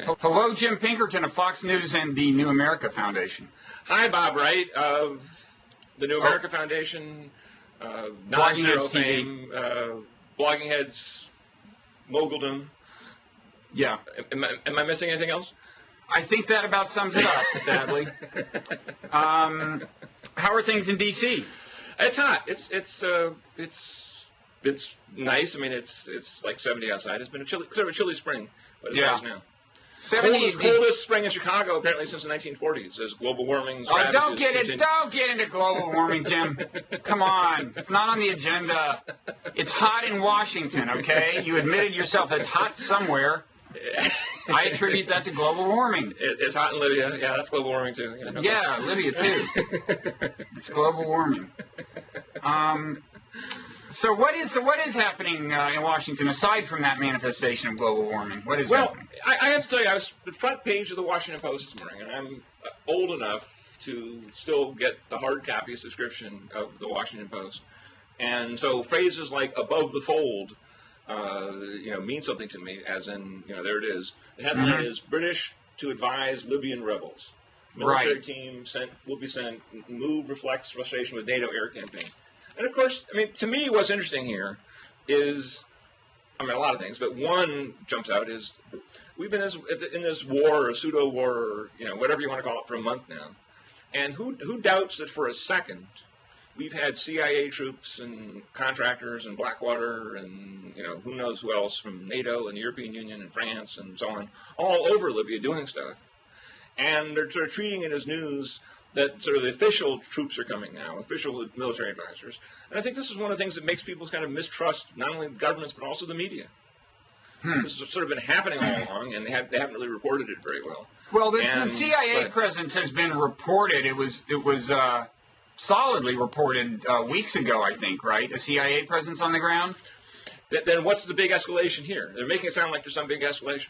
Okay. Hello, Jim Pinkerton of Fox News and the New America Foundation. Hi, Bob Wright of the New America Foundation, Nonzero fame, Blogging Heads, moguldom. Yeah. Am I missing anything else? I think that about sums it up, sadly. How are things in D.C.? It's hot. It's nice. I mean, it's like 70 outside. It's been sort of a chilly spring, but it's nice now. 70 coldest spring in Chicago apparently since the 1940s as global warming's don't get into global warming, Jim. Come on, it's not on the agenda. It's hot in Washington, okay? You admitted yourself it's hot somewhere. I attribute that to global warming. It's hot in Libya. Yeah, that's global warming too. Yeah, Libya too. It's global warming. So what is happening in Washington aside from that manifestation of global warming? What is happening? I have to tell you, I was the front page of the Washington Post this morning, and I'm old enough to still get the hard copy subscription of the Washington Post, and so phrases like "above the fold," mean something to me. As in, there it is. The headline is "British to advise Libyan rebels. Military team will be sent. Move reflects frustration with NATO air campaign." And of course, I mean, to me, what's interesting here is, a lot of things, but one jumps out is we've been in this war, or pseudo war, or whatever you want to call it, for a month now. And who doubts that for a second we've had CIA troops and contractors and Blackwater and who knows who else from NATO and the European Union and France and so on, all over Libya doing stuff, and they're sort of treating it as news that sort of the official troops are coming now, official military advisors. And I think this is one of the things that makes people kind of mistrust not only governments but also the media. This has sort of been happening all along, and they haven't really reported it very well. Well, the CIA presence has been reported. It was solidly reported weeks ago, I think, right? A CIA presence on the ground? Then what's the big escalation here? They're making it sound like there's some big escalation.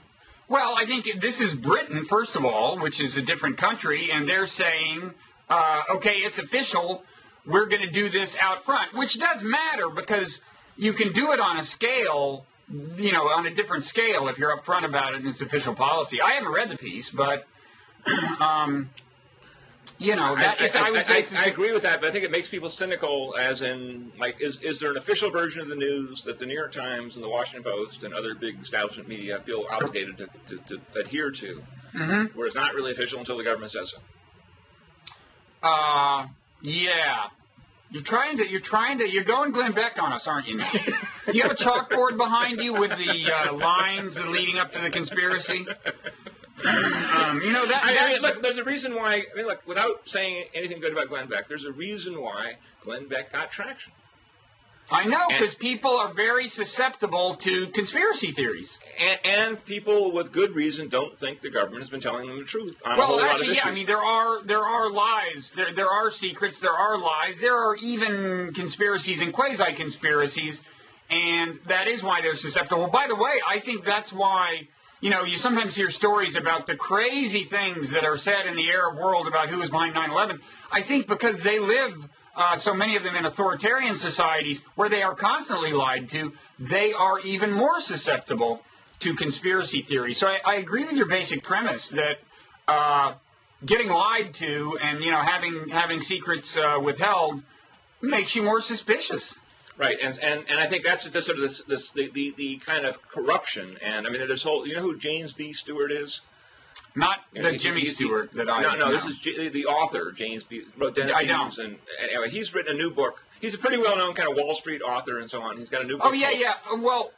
Well, I think this is Britain, first of all, which is a different country, and they're saying, okay, it's official, we're going to do this out front, which does matter because you can do it on a scale, on a different scale if you're up front about it and it's official policy. I haven't read the piece, but, I agree with that, but I think it makes people cynical, as in, like, is there an official version of the news that the New York Times and the Washington Post and other big establishment media feel obligated to adhere to, where it's not really official until the government says so? Yeah. You're going Glenn Beck on us, aren't you? Do you have a chalkboard behind you with the lines leading up to the conspiracy? Look, there's a reason why, look, without saying anything good about Glenn Beck, there's a reason why Glenn Beck got traction. I know, because people are very susceptible to conspiracy theories. And people with good reason don't think the government has been telling them the truth on a whole lot of issues. Yeah, there are lies, there are secrets, there are lies, there are even conspiracies and quasi-conspiracies, and that is why they're susceptible. By the way, I think that's why... you sometimes hear stories about the crazy things that are said in the Arab world about who was behind 9/11. I think because they live, so many of them, in authoritarian societies where they are constantly lied to, they are even more susceptible to conspiracy theories. So I agree with your basic premise that getting lied to and having secrets withheld makes you more suspicious. Right, and I think that's the sort of the kind of corruption, and there's whole. You know who James B. Stewart is? Not Jimmy Stewart that I. No. This is the author, James B. wrote Den of Thieves, and anyway, he's written a new book. He's a pretty well-known kind of Wall Street author and so on. He's got a new book. Oh yeah. Well,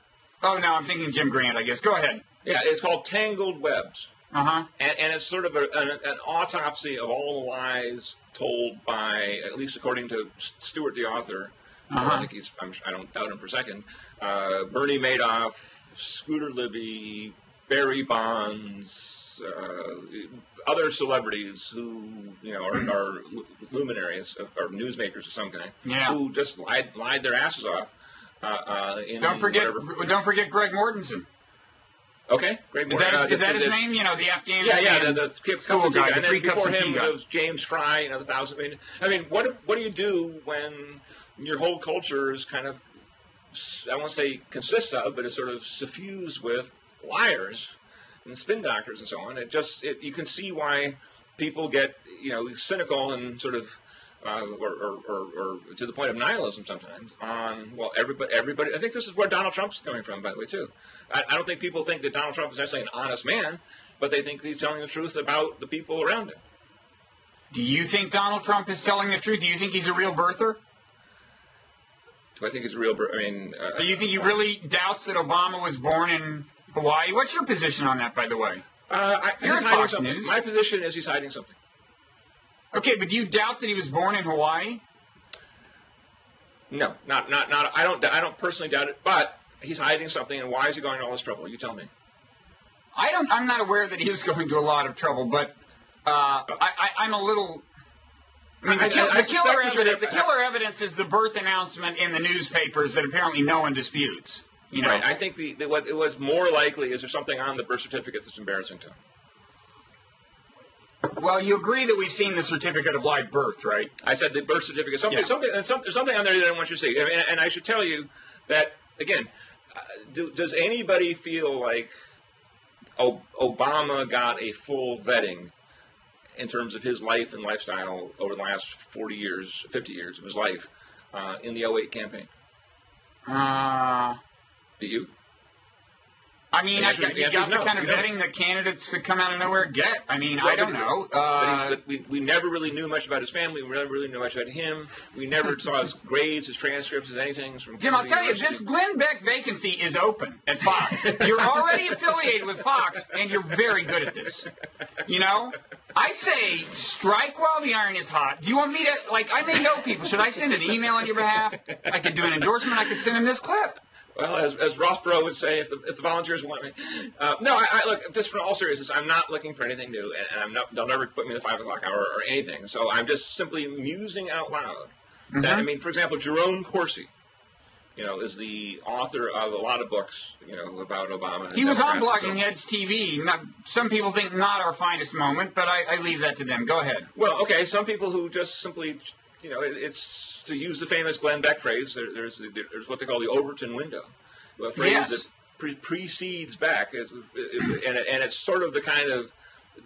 no, I'm thinking Jim Grant, I guess. Go ahead. Yeah, it's called Tangled Webs. And it's sort of an autopsy of all the lies told by, at least according to Stewart, the author. I think I don't doubt him for a second. Bernie Madoff, Scooter Libby, Barry Bonds, other celebrities who are luminaries or newsmakers of some kind, who just lied their asses off. Don't forget Greg Mortensen. Okay, Greg Mortensen. Is that his name? The Afghan. Yeah. The school guy. And then before him, it was James Fry. The 1,000. What do you do when your whole culture is kind of, I won't say consists of, but is sort of suffused with liars, and spin doctors and so on. You can see why people get cynical and sort of or to the point of nihilism sometimes on everybody. I think this is where Donald Trump's coming from, by the way, too. I don't think people think that Donald Trump is necessarily an honest man, but they think he's telling the truth about the people around him. Do you think Donald Trump is telling the truth? Do you think he's a real birther? Do I think he's a real birther? Do you think he really doubts that Obama was born in Hawaii? What's your position on that, by the way? He's hiding something. My position is he's hiding something. Okay, but do you doubt that he was born in Hawaii? No, not. I don't personally doubt it, but he's hiding something. And why is he going to all this trouble? You tell me. I'm not aware that he was going to a lot of trouble, but I'm a little. The killer evidence is the birth announcement in the newspapers that apparently no one disputes. Right. I think what it was more likely is there's something on the birth certificate that's embarrassing to him. Well, you agree that we've seen the certificate of live birth, right? I said the birth certificate. Something on there that I want you to see. And I should tell you that again. Does anybody feel like Obama got a full vetting in terms of his life and lifestyle over the last 40 years, 50 years of his life in the 2008 campaign? Do you? I mean, you got the kind of vetting that candidates that come out of nowhere get. I mean, I don't know. But we never really knew much about his family. We never really knew much about him. We never saw his grades, his transcripts, his anything from Jim, I'll tell you, this Glenn Beck vacancy is open at Fox. You're already affiliated with Fox, and you're very good at this. I say strike while the iron is hot. Do you want me to, I may know people. Should I send an email on your behalf? I could do an endorsement. I could send him this clip. Well, as Ross Perot would say, if the volunteers want me. No, I look, just for all seriousness, I'm not looking for anything new, and they'll never put me in the 5 o'clock hour or anything. So I'm just simply musing out loud. That, for example, Jerome Corsi, is the author of a lot of books, about Obama. He was on Blocking Heads TV. Some people think not our finest moment, but I leave that to them. Go ahead. Well, okay, some people who just simply, it's to use the famous Glenn Beck phrase, there's what they call the Overton window, a phrase that precedes Beck, and it's sort of the kind of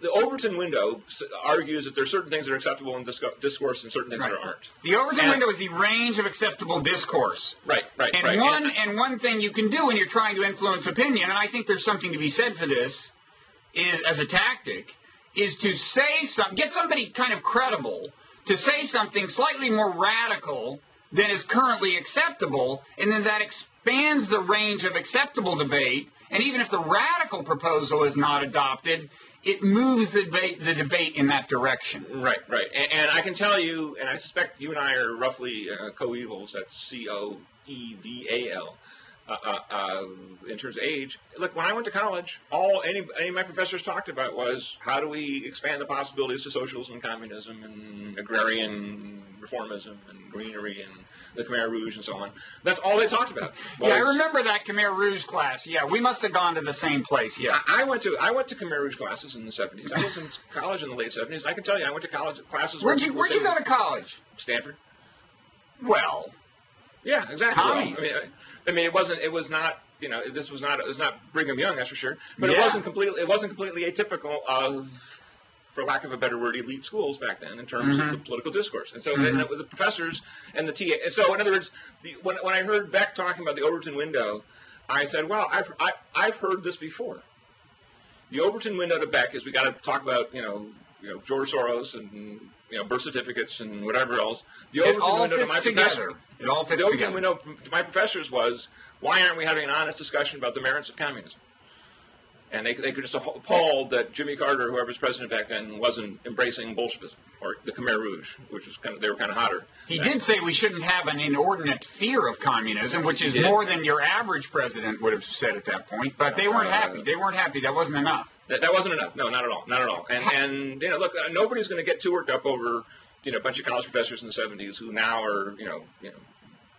the Overton window argues that there are certain things that are acceptable in discourse and certain things that aren't. The Overton window is the range of acceptable discourse. Right. And one thing you can do when you're trying to influence opinion, and I think there's something to be said for this, as a tactic, is to get somebody kind of credible to say something slightly more radical than is currently acceptable, and then that expands the range of acceptable debate, and even if the radical proposal is not adopted, it moves the debate in that direction. Right. And I can tell you, and I suspect you and I are roughly coevals, that's COEVAL, in terms of age. Look, when I went to college, any of my professors talked about was how do we expand the possibilities to socialism and communism and agrarian reformism and greenery and the Khmer Rouge and so on. That's all they talked about. I remember that Khmer Rouge class. Yeah, we must have gone to the same place. Yeah, I went to Khmer Rouge classes in the 70s. I was in college in the late 70s. I can tell you, I went to college classes. Where'd you go to college? Stanford. Well. Yeah, exactly. I mean, it was not Brigham Young, that's for sure. But it wasn't completely atypical of, for lack of a better word, elite schools back then in terms of the political discourse. And so and it was the professors and the TA. And so, in other words, when I heard Beck talking about the Overton window, I said, "Well, I've heard this before." The Overton window to Beck is we got to talk about George Soros and birth certificates and whatever else. The Overton window to my professor. It all fits together. The Overton window to my professors was, why aren't we having an honest discussion about the merits of communism? And they could just appalled that Jimmy Carter, whoever's president back then, wasn't embracing Bolshevism or the Khmer Rouge, which was they were kind of hotter. He did say we shouldn't have an inordinate fear of communism, which is more than your average president would have said at that point. But they weren't happy. They weren't happy. That wasn't enough. That wasn't enough. No, not at all. Not at all. And look, nobody's going to get too worked up over a bunch of college professors in the 70s who now are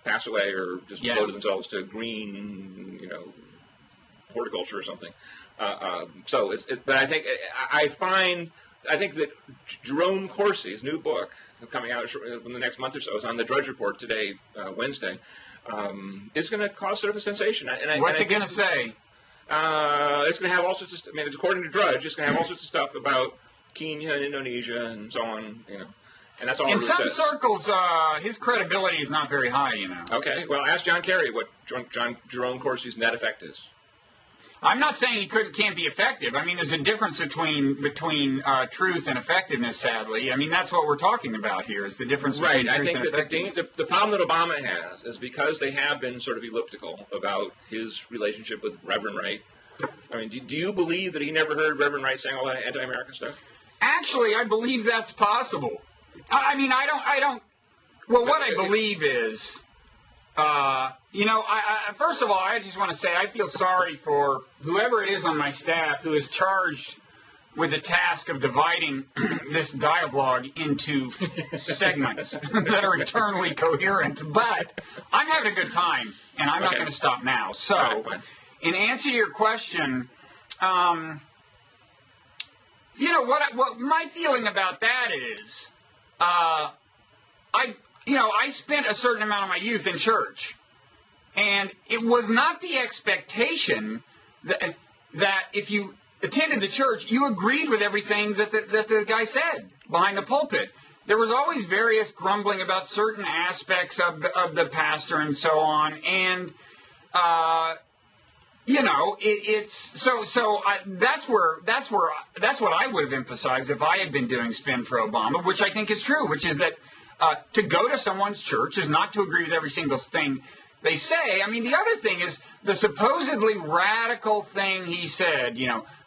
passed away or just devoted themselves to green horticulture or something. But I think that Jerome Corsi's new book coming out in the next month or so is on the Drudge Report today, Wednesday, is going to cause sort of a sensation. What's it going to say? It's going to have all sorts of. I mean, it's according to Drudge, it's going to have all sorts of stuff about Kenya and Indonesia and so on. And that's all. In some circles, his credibility is not very high. Okay, well, ask John Kerry what Jerome Corsi's net effect is. I'm not saying he can't be effective. I mean, there's a difference between truth and effectiveness, sadly. I mean, that's what we're talking about here, is the difference between truth and effectiveness. Right. I think the problem that Obama has is because they have been sort of elliptical about his relationship with Reverend Wright. I mean, do you believe that he never heard Reverend Wright saying all that anti-American stuff? Actually, I believe that's possible. I mean, I don't. Well, what I believe is... first of all, I just want to say I feel sorry for whoever it is on my staff who is charged with the task of dividing this Diavlog into segments that are internally coherent. But I'm having a good time, and I'm not going to stop now. So, in answer to your question, what my feeling about that is, I spent a certain amount of my youth in church, and it was not the expectation that if you attended the church, you agreed with everything that the guy said behind the pulpit. There was always various grumbling about certain aspects of the pastor and so on, and that's what I would have emphasized if I had been doing spin for Obama, which I think is true, which is that. To go to someone's church is not to agree with every single thing they say. I mean, the other thing is the supposedly radical thing he said,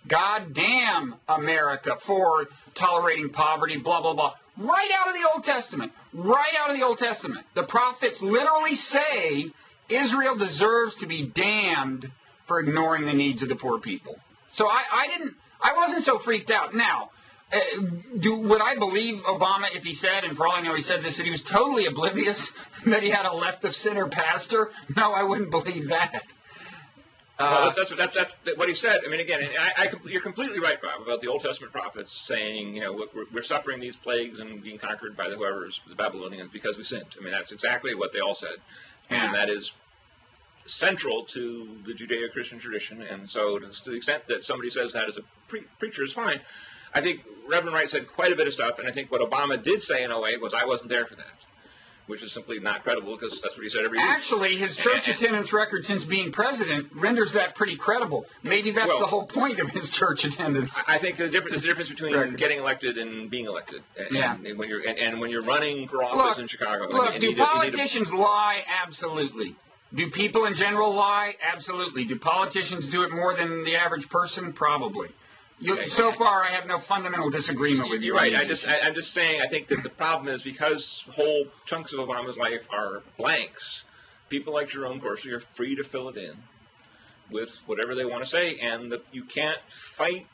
God damn America for tolerating poverty, blah, blah, blah. Right out of the Old Testament. Right out of the Old Testament. The prophets literally say Israel deserves to be damned for ignoring the needs of the poor people. So I wasn't so freaked out. Now, would I believe Obama if he said, and for all I know he said this, that he was totally oblivious that he had a left-of-center pastor? No, I wouldn't believe that. That's what he said. I mean, again, you're completely right, Bob, about the Old Testament prophets saying, we're suffering these plagues and being conquered by the Babylonians because we sinned. I mean, that's exactly what they all said. And that is central to the Judeo-Christian tradition. And so to the extent that somebody says that as a preacher is fine. I think Reverend Wright said quite a bit of stuff, and I think what Obama did say in a way was, I wasn't there for that, which is simply not credible because that's what he said every week. Actually, his church attendance record since being president renders that pretty credible. Maybe that's the whole point of his church attendance. I think there's a difference between getting elected and being elected. And when you're running for office in Chicago. Do politicians lie? Absolutely. Do people in general lie? Absolutely. Do politicians do it more than the average person? Probably. So far, I have no fundamental disagreement with you. You're right. I'm just saying I think that the problem is because whole chunks of Obama's life are blanks, people like Jerome Corsi are free to fill it in with whatever they want to say, and you can't fight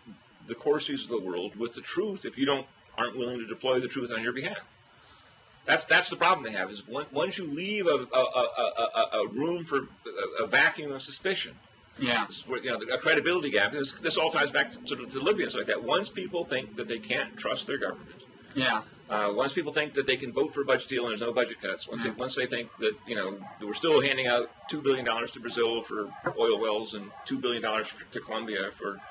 the Corsis of the world with the truth if you aren't willing to deploy the truth on your behalf. That's the problem they have, is once you leave a room for a vacuum of suspicion, a credibility gap. This all ties back to Libya and stuff like that. Once people think that they can't trust their government, once people think that they can vote for a budget deal and there's no budget cuts, once they think that we're still handing out $2 billion to Brazil for oil wells and $2 billion to Colombia for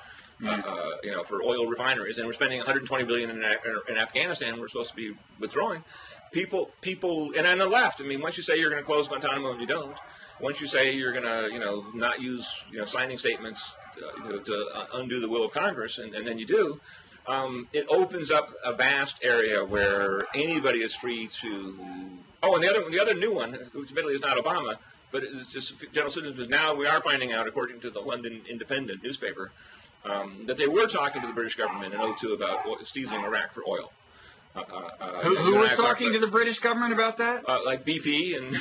for oil refineries, and we're spending $120 billion in Afghanistan, we're supposed to be withdrawing. People, and on the left, I mean, once you say you're going to close Guantanamo and you don't, once you say you're going to, not use, signing statements to undo the will of Congress, and then you do, it opens up a vast area where anybody is free to. Oh, and the other new one, which admittedly is not Obama, but it's just general citizens. Now we are finding out, according to the London Independent newspaper, that they were talking to the British government in 2002 about seizing Iraq for oil. Who was talking to the British government about that? Like BP and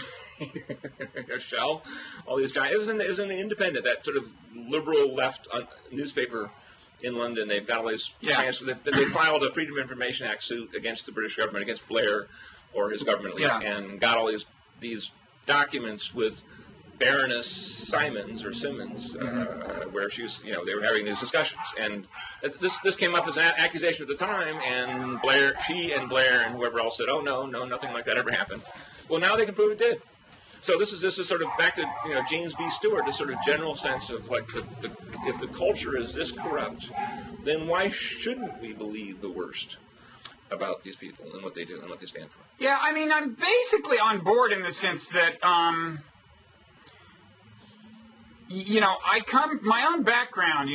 Shell, all these giants. It was in the Independent, that sort of liberal left newspaper in London. They've got all these. They filed a Freedom of Information Act suit against the British government, against Blair or his government at least, and got all these documents with Baroness Simmons, where she was, they were having these discussions, and this came up as an accusation at the time, and Blair and whoever else said, "Oh no, nothing like that ever happened." Well, now they can prove it did. So this is sort of back to James B. Stewart, this sort of general sense of like if the culture is this corrupt, then why shouldn't we believe the worst about these people and what they do and what they stand for? Yeah, I mean, I'm basically on board in the sense that I come my own background.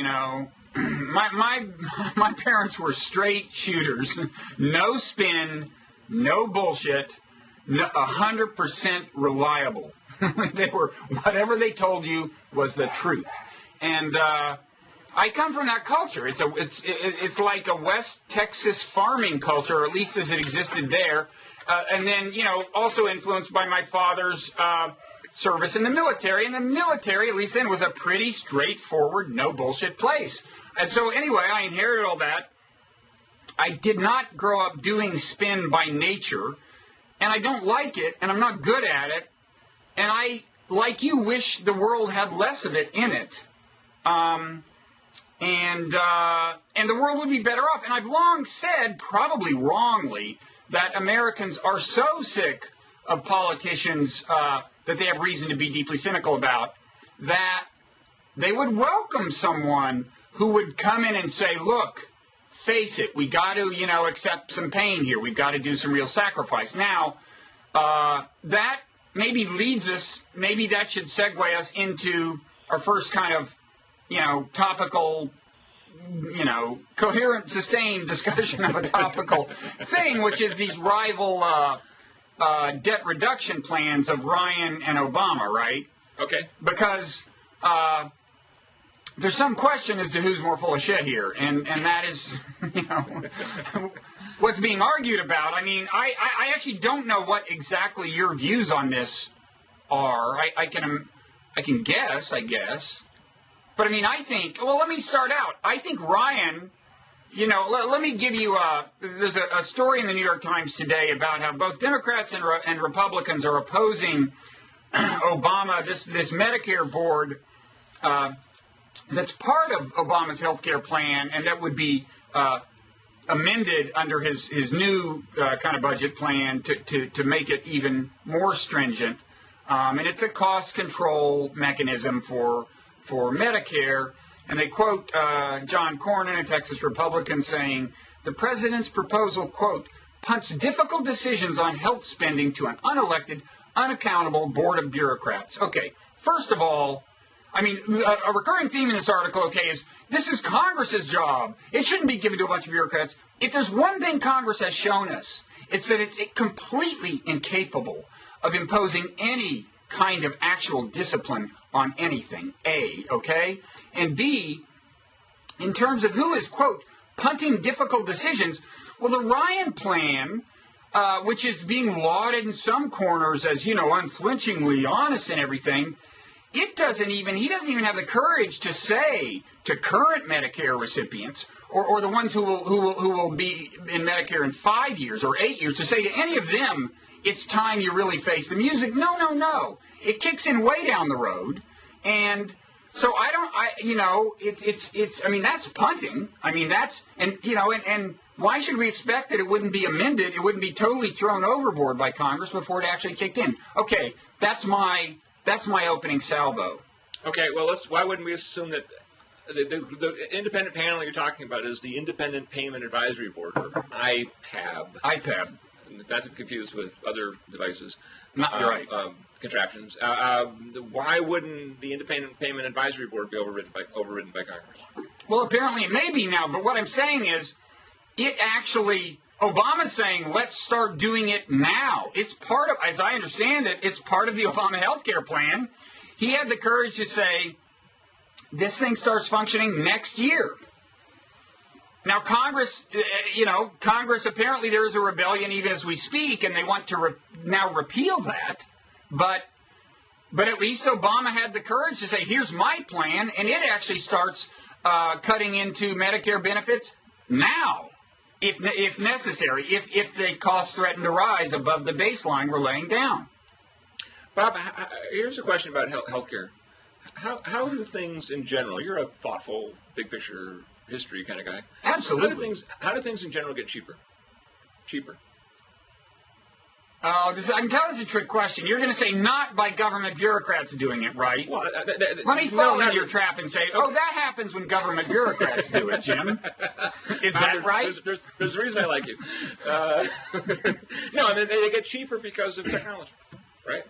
My parents were straight shooters, no spin, no bullshit. 100% reliable. They were, whatever they told you was the truth. And I come from that culture. It's like a West Texas farming culture, or at least as it existed there. And then, also influenced by my father's service in the military. And the military, at least then, was a pretty straightforward, no bullshit place. And so anyway, I inherited all that. I did not grow up doing spin by nature. And I don't like it, and I'm not good at it, and I, like you, wish the world had less of it in it, and the world would be better off. And I've long said, probably wrongly, that Americans are so sick of politicians that they have reason to be deeply cynical about, that they would welcome someone who would come in and say, look, face it, we got to, accept some pain here. We've got to do some real sacrifice. Now, that maybe leads us, maybe that should segue us into our first kind of, topical, coherent, sustained discussion of a topical thing, which is these rival debt reduction plans of Ryan and Obama, right? Okay. Because there's some question as to who's more full of shit here, and that is, what's being argued about. I mean, I actually don't know what exactly your views on this are. I can guess, I guess. But I mean, I think, well, let me start out. I think Ryan, let me give you there's a story in the New York Times today about how both Democrats and Republicans are opposing Obama, this Medicare board, that's part of Obama's health care plan, and that would be amended under his new kind of budget plan to make it even more stringent. And it's a cost control mechanism for Medicare. And they quote John Cornyn, a Texas Republican, saying, the president's proposal, quote, punts difficult decisions on health spending to an unelected, unaccountable board of bureaucrats. Okay, first of all, I mean, a recurring theme in this article, okay, is this is Congress's job. It shouldn't be given to a bunch of bureaucrats. If there's one thing Congress has shown us, it's that it's completely incapable of imposing any kind of actual discipline on anything, A, okay? And B, in terms of who is, quote, punting difficult decisions, well, the Ryan plan, which is being lauded in some corners as, unflinchingly honest and everything, he doesn't even have the courage to say to current Medicare recipients or the ones who will be in Medicare in 5 years or 8 years, to say to any of them, it's time you really face the music. No. It kicks in way down the road. And so that's punting. I mean, and why should we expect that it wouldn't be amended? It wouldn't be totally thrown overboard by Congress before it actually kicked in. Okay, that's my opening salvo. Okay, well, why wouldn't we assume that the independent panel you're talking about is the Independent Payment Advisory Board, or IPAB. IPAB. That's confused with other devices. You're right. Contraptions. Why wouldn't the Independent Payment Advisory Board be overridden by Congress? Well, apparently it may be now, but what I'm saying is Obama's saying, let's start doing it now. It's part of, as I understand it, it's part of the Obama health care plan. He had the courage to say, this thing starts functioning next year. Now, Congress, apparently there is a rebellion even as we speak, and they want to now repeal that. But at least Obama had the courage to say, here's my plan, and it actually starts cutting into Medicare benefits now. If necessary, if the costs threaten to rise above the baseline we're laying down. Bob, here's a question about healthcare. How do things in general? You're a thoughtful, big picture history kind of guy. Absolutely. How do things in general get cheaper? Oh, I can tell this is a trick question. You're going to say not by government bureaucrats doing it, right? Well, let me fall into your trap and say, oh, that happens when government bureaucrats do it, Jim. Is that right? There's a reason I like you. No, I mean, they get cheaper because of technology, right?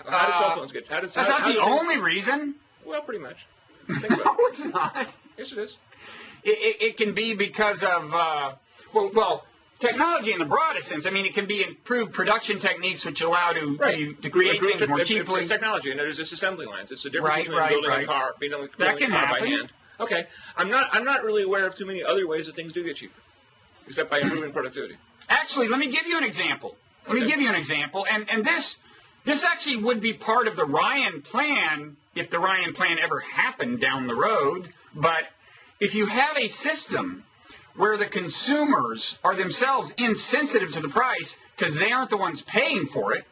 How do cell phones get? That's not the only reason. Well, pretty much. No, it's not. Yes, it is. It can be because of well. Technology in the broadest sense. I mean, it can be improved production techniques which allow to create things more cheaply. It's technology, and there's just assembly lines. It's the difference between building a car, building a car by hand. Okay, I'm not really aware of too many other ways that things do get cheaper, except by improving productivity. Actually, let me give you an example. And this actually would be part of the Ryan plan if the Ryan plan ever happened down the road. But if you have a system where the consumers are themselves insensitive to the price because they aren't the ones paying for it,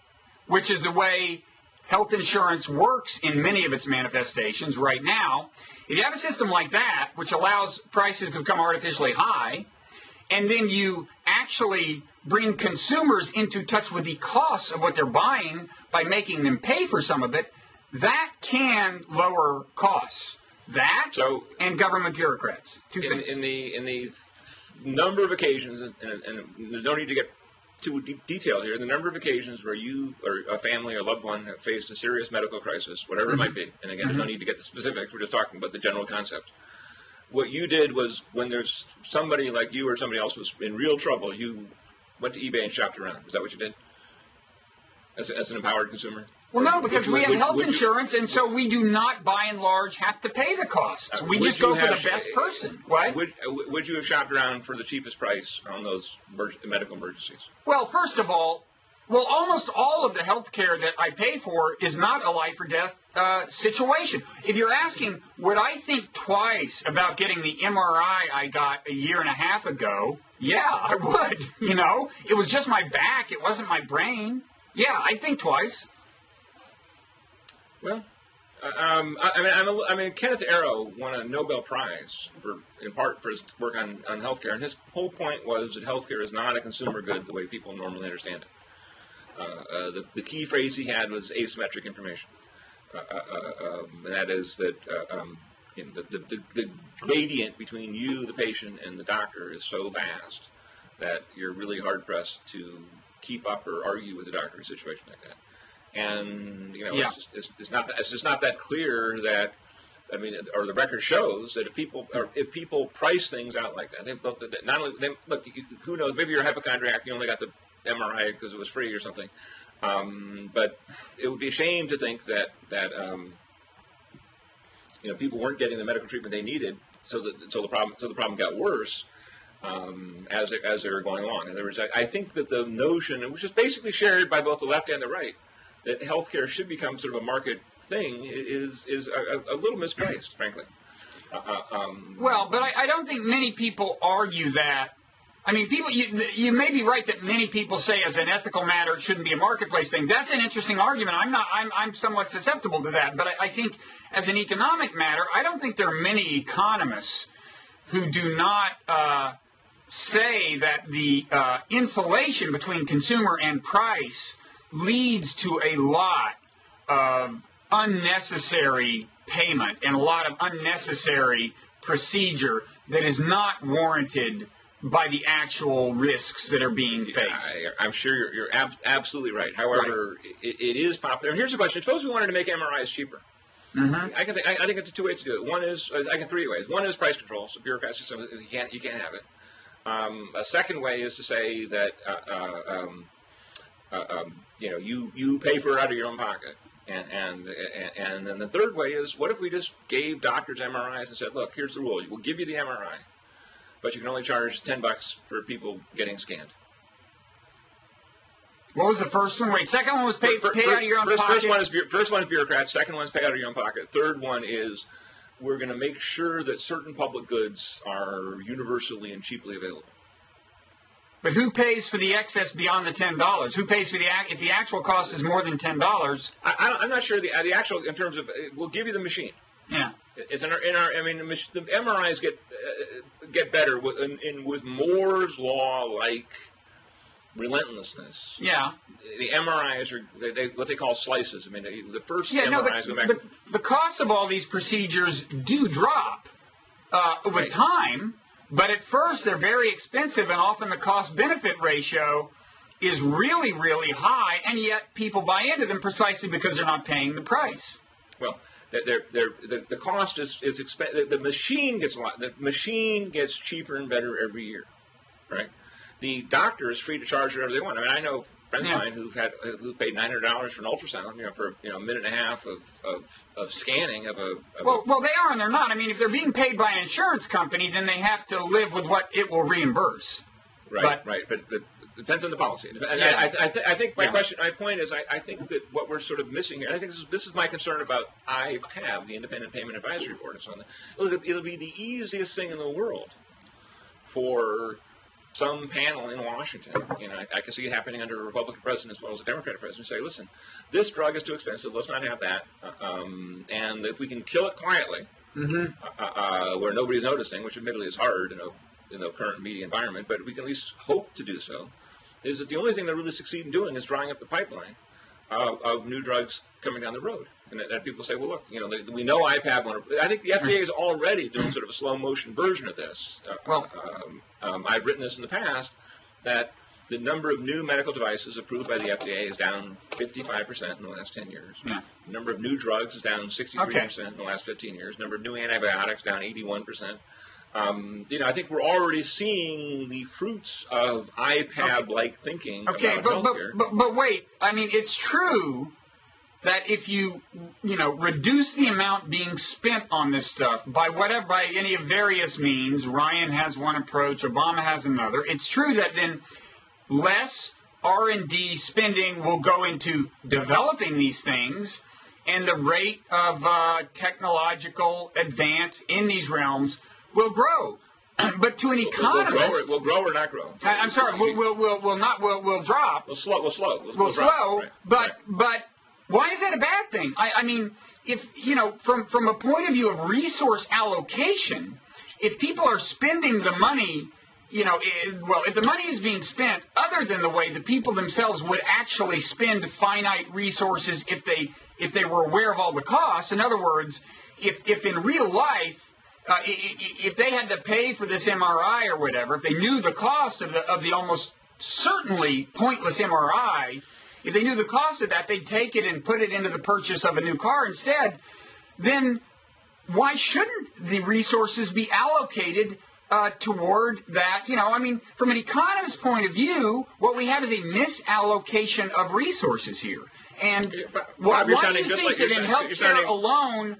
which is the way health insurance works in many of its manifestations right now. If you have a system like that, which allows prices to become artificially high, and then you actually bring consumers into touch with the costs of what they're buying by making them pay for some of it, that can lower costs. That and government bureaucrats. Two things. In the number of occasions, and there's no need to get too detailed here, the number of occasions where you or a family or loved one have faced a serious medical crisis, whatever it might be, and again, there's no need to get the specifics, we're just talking about the general concept. What you did was, when there's somebody like you or somebody else was in real trouble, you went to eBay and shopped around. Is that what you did? As an empowered consumer? Well, no, because we have health insurance, and so we do not, by and large, have to pay the costs. We just go for the best person. What? Would you have shopped around for the cheapest price on those medical emergencies? Well, first of all, almost all of the health care that I pay for is not a life or death situation. If you're asking, would I think twice about getting the MRI I got a year and a half ago? Yeah, I would. You know, it was just my back. It wasn't my brain. Yeah, I'd think twice. Well, I mean, Kenneth Arrow won a Nobel Prize in part for his work on healthcare, and his whole point was that healthcare is not a consumer good the way people normally understand it. The key phrase he had was asymmetric information, and that is that the gradient between you, the patient, and the doctor is so vast that you're really hard pressed to keep up or argue with the doctor in a situation like that. And it's just not that clear that, I mean, or the record shows that if people price things out like that, not only look, who knows, maybe you're a hypochondriac, you only got the MRI because it was free or something, but it would be a shame to think that people weren't getting the medical treatment they needed, so the problem got worse. As they were going along, and I think that the notion, which is basically shared by both the left and the right, that healthcare should become sort of a market thing is a little misplaced, frankly. Well, but I don't think many people argue that. I mean, you may be right that many people say as an ethical matter it shouldn't be a marketplace thing. That's an interesting argument. I'm somewhat susceptible to that. But I think as an economic matter, I don't think there are many economists who do not say that the insulation between consumer and price leads to a lot of unnecessary payment and a lot of unnecessary procedure that is not warranted by the actual risks that are being faced. I'm sure you're absolutely right. However, it is popular. And here's the question. Suppose we wanted to make MRIs cheaper. Mm-hmm. I think it's two ways to do it. One is, three ways. One is price control. So bureaucrats, you can't have it. A second way is to say that you pay for it out of your own pocket, and then the third way is, what if we just gave doctors MRIs and said, look, here's the rule: we'll give you the MRI, but you can only charge $10 for people getting scanned. What was the first one? Wait, second one was pay out of your own pocket. First one is bureaucrats. Second one is pay out of your own pocket. Third one is, we're going to make sure that certain public goods are universally and cheaply available. But who pays for the excess beyond the $10? Who pays for if the actual cost is more than $10? I'm not sure the actual, in terms of, we'll give you the machine. Yeah. It's the MRIs get better with Moore's law like relentlessness. Yeah. The MRIs are what they call slices. I mean, the first Yeah, MRIs go back. the cost of all these procedures do drop with time, but at first they're very expensive, and often the cost-benefit ratio is really, really high, and yet people buy into them precisely because they're not paying the price. Well, the cost is expensive. The machine gets the machine gets cheaper and better every year, right? The doctor is free to charge whatever they want. I mean, I know friends of mine who paid $900 for an ultrasound, for a minute and a half of scanning of a. Well, they are and they're not. I mean, if they're being paid by an insurance company, then they have to live with what it will reimburse. Right, but it depends on the policy. And I think my point is, I think that what we're sort of missing here, and I think this is my concern about IPAB, the Independent Payment Advisory Board, and so on. It'll be the easiest thing in the world for some panel in Washington, I can see it happening under a Republican president as well as a Democratic president, say, listen, this drug is too expensive, let's not have that, and if we can kill it quietly, where nobody's noticing, which admittedly is hard in the current media environment, but we can at least hope to do so, is that the only thing they really succeed in doing is drying up the pipeline of new drugs coming down the road. And people say, well, look, we know IPAB. I think the FDA is already doing sort of a slow motion version of this. I've written this in the past, that the number of new medical devices approved by the FDA is down 55% in the last 10 years. Yeah. The number of new drugs is down 63% in the last 15 years. The number of new antibiotics down 81%. I think we're already seeing the fruits of IPAB-like thinking about healthcare. But wait, I mean, it's true that if you reduce the amount being spent on this stuff by any of various means, Ryan has one approach, Obama has another, it's true that then less R&D spending will go into developing these things, and the rate of technological advance in these realms will grow. But to an economist, will grow or not grow. I'm sorry, will drop. Will slow. Will slow. Right. But why is that a bad thing? I mean, if from a point of view of resource allocation, if people are spending the money, if the money is being spent other than the way the people themselves would actually spend finite resources if they were aware of all the costs. In other words, if in real life, if they had to pay for this MRI or whatever, if they knew the cost of the almost certainly pointless MRI. If they knew the cost of that, they'd take it and put it into the purchase of a new car instead. Then why shouldn't the resources be allocated toward that? I mean, from an economist's point of view, what we have is a misallocation of resources here. And why do you think that in healthcare alone,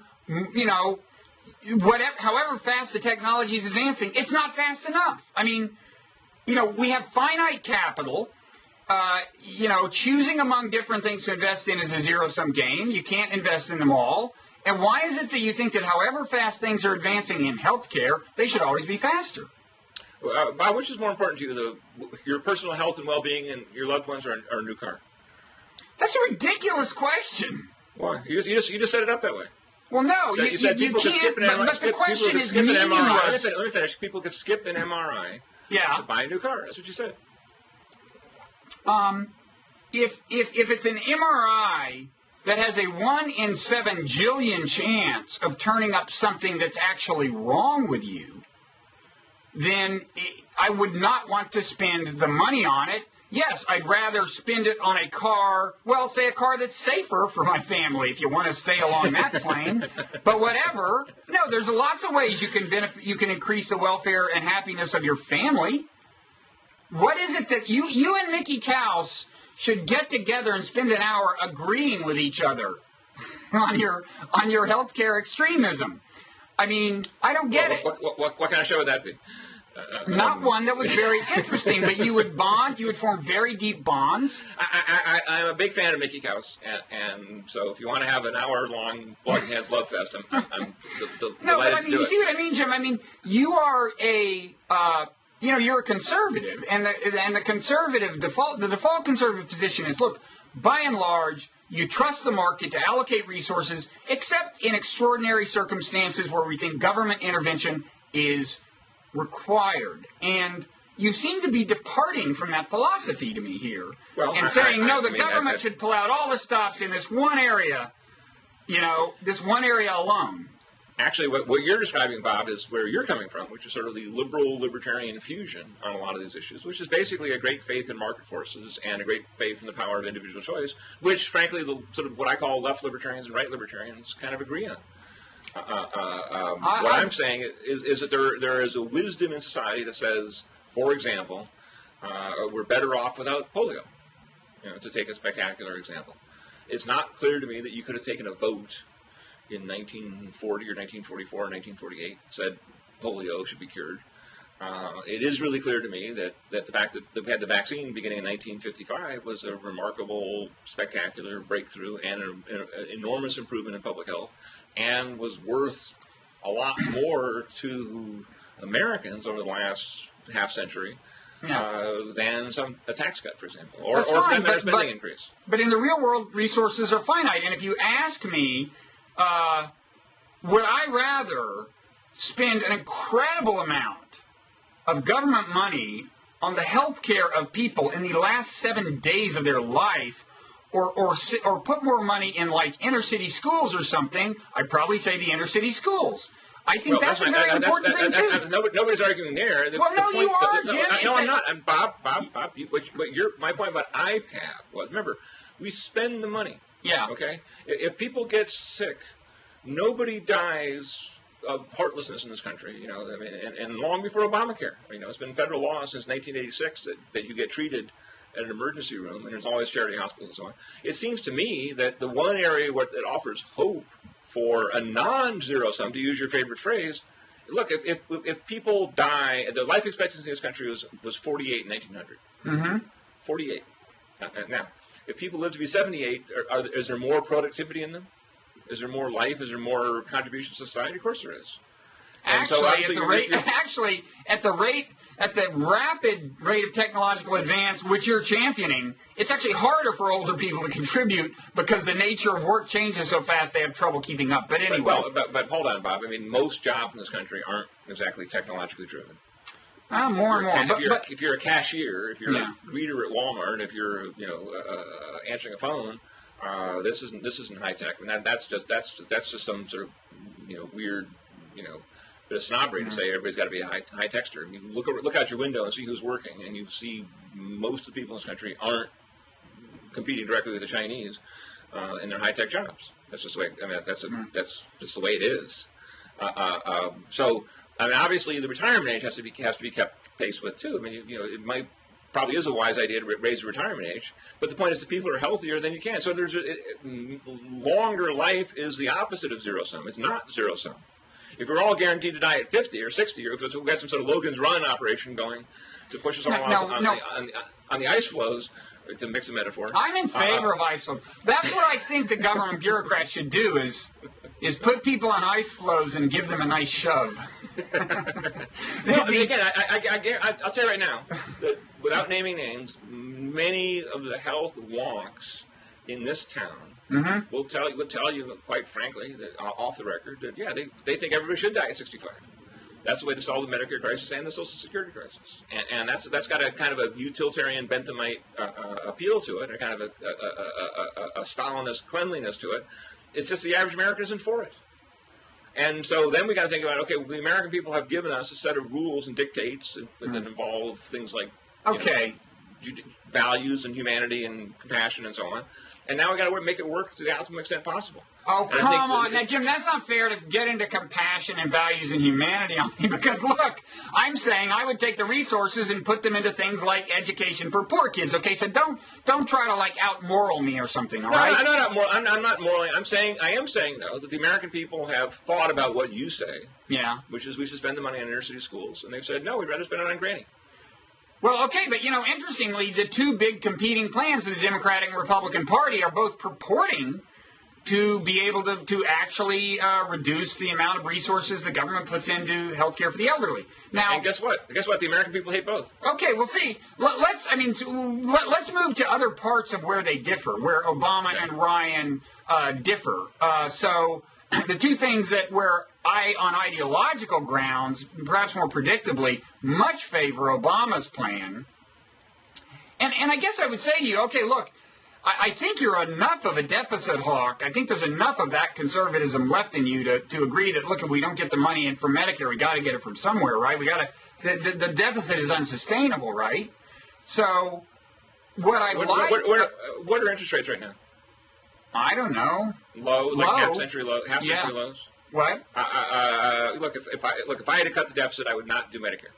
however fast the technology is advancing, it's not fast enough? I mean, we have finite capital. Choosing among different things to invest in is a zero-sum game. You can't invest in them all. And why is it that you think that however fast things are advancing in healthcare, they should always be faster? Bob, which is more important to you, your personal health and well-being and your loved ones, or a new car? That's a ridiculous question. Why? You just set it up that way. Well, no, you said people could skip an MRI. But the question is meaningless. Let me finish. People could skip an MRI to buy a new car. That's what you said. If it's an MRI that has a 1 in 7 jillion chance of turning up something that's actually wrong with you, then I would not want to spend the money on it. Yes, I'd rather spend it on a car, say a car that's safer for my family, if you want to stay along that plane. But whatever. No, there's lots of ways you can increase the welfare and happiness of your family. What is it that you and Mickey Kaus should get together and spend an hour agreeing with each other on your healthcare extremism? I mean, I don't get it. What kind of show would that be? Not one that was very interesting, but you would form very deep bonds. I'm a big fan of Mickey Kaus, and so if you want to have an hour-long Blogging Heads Love Fest, I'm no, but I mean, you see what I mean, Jim? I mean, you are you're a conservative, and the conservative the default conservative position is, look, by and large, you trust the market to allocate resources, except in extraordinary circumstances where we think government intervention is required. And you seem to be departing from that philosophy to me here, well, and saying, no, the government should pull out all the stops in this one area, this one area alone. Actually, what you're describing, Bob, is where you're coming from, which is sort of the liberal libertarian fusion on a lot of these issues, which is basically a great faith in market forces and a great faith in the power of individual choice, which, frankly, the sort of what I call left libertarians and right libertarians kind of agree on. What I'm saying is that there is a wisdom in society that says, for example, we're better off without polio, to take a spectacular example. It's not clear to me that you could have taken a vote in 1940 or 1944 or 1948 said polio should be cured. It is really clear to me that the fact that we had the vaccine beginning in 1955 was a remarkable, spectacular breakthrough and an enormous improvement in public health, and was worth a lot more to Americans over the last half century than a tax cut, for example, or a spending increase. But in the real world, resources are finite, and if you ask me, would I rather spend an incredible amount of government money on the health care of people in the last 7 days of their life, or put more money in like inner city schools or something? I'd probably say the inner city schools. I think that's a very important thing too. Nobody's arguing there. You are, Jim. No, I'm not. And Bob. My point about IPAP was, remember, we spend the money. Yeah. Okay. If people get sick, nobody dies of heartlessness in this country. And long before Obamacare. It's been federal law since 1986 that you get treated at an emergency room, and there's always charity hospitals and so on. It seems to me that the one area that offers hope for a non-zero sum, to use your favorite phrase, look, if people die, the life expectancy in this country was 48 in 1900. Mm-hmm. 48. Now, if people live to be 78, is there more productivity in them? Is there more life? Is there more contribution to society? Of course there is. At the rapid rate of technological advance which you're championing, it's actually harder for older people to contribute because the nature of work changes so fast they have trouble keeping up. But anyway. But hold on, Bob. Most jobs in this country aren't exactly technologically driven. More and more. And if you're a cashier, if you're a greeter at Walmart, if you're answering a phone, this isn't high tech. And that's just some sort of weird bit of snobbery to say everybody's got to be a high techster. You look out your window and see who's working, and you see most of the people in this country aren't competing directly with the Chinese in their high tech jobs. That's just the way. That's just the way it is. So obviously the retirement age has to be kept pace with too. It probably is a wise idea to raise the retirement age, but the point is that people are healthier than you can. So longer life is the opposite of zero sum. It's not zero sum. If we're all guaranteed to die at 50 or 60, or if we got some sort of Logan's Run operation going to push us all on the ice floes, to mix a metaphor. I'm in favor of ice floes. That's what I think the government bureaucrats should do is put people on ice floes and give them a nice shove. Well, again, I'll tell you right now, that without naming names, many of the health wonks in this town will tell you, quite frankly, that off the record, that they think everybody should die at 65. That's the way to solve the Medicare crisis and the Social Security crisis, and that's got a kind of a utilitarian Benthamite appeal to it, or kind of a Stalinist cleanliness to it. It's just the average American isn't for it. And so then we got to think about, okay, the American people have given us a set of rules and dictates that involve things like values and humanity and compassion and so on. And now we got to make it work to the ultimate extent possible. Oh, come on. Now, Jim, that's not fair to get into compassion and values and humanity on me, because, look, I'm saying I would take the resources and put them into things like education for poor kids, okay? So don't try to, out-moral me or something, all right? No, I'm not moraling. I am saying, though, that the American people have thought about what you say, which is we should spend the money on inner-city schools, and they've said, no, we'd rather spend it on Granny. Well, okay, but, interestingly, the two big competing plans of the Democratic and Republican Party are both purporting to be able to actually reduce the amount of resources the government puts into health care for the elderly. Now, and guess what? The American people hate both. Okay, we'll see. Let's move to other parts of where they differ, where Obama and Ryan differ. So the two things that where I, on ideological grounds, perhaps more predictably, much favor Obama's plan. And I guess I would say to you, okay, look, I think you're enough of a deficit hawk. I think there's enough of that conservatism left in you to agree that, look, if we don't get the money in from Medicare, we got to get it from somewhere, right? The deficit is unsustainable, right? So what are interest rates right now? I don't know. Low, like low. half-century lows. What? Look, if I had to cut the deficit, I would not do Medicare.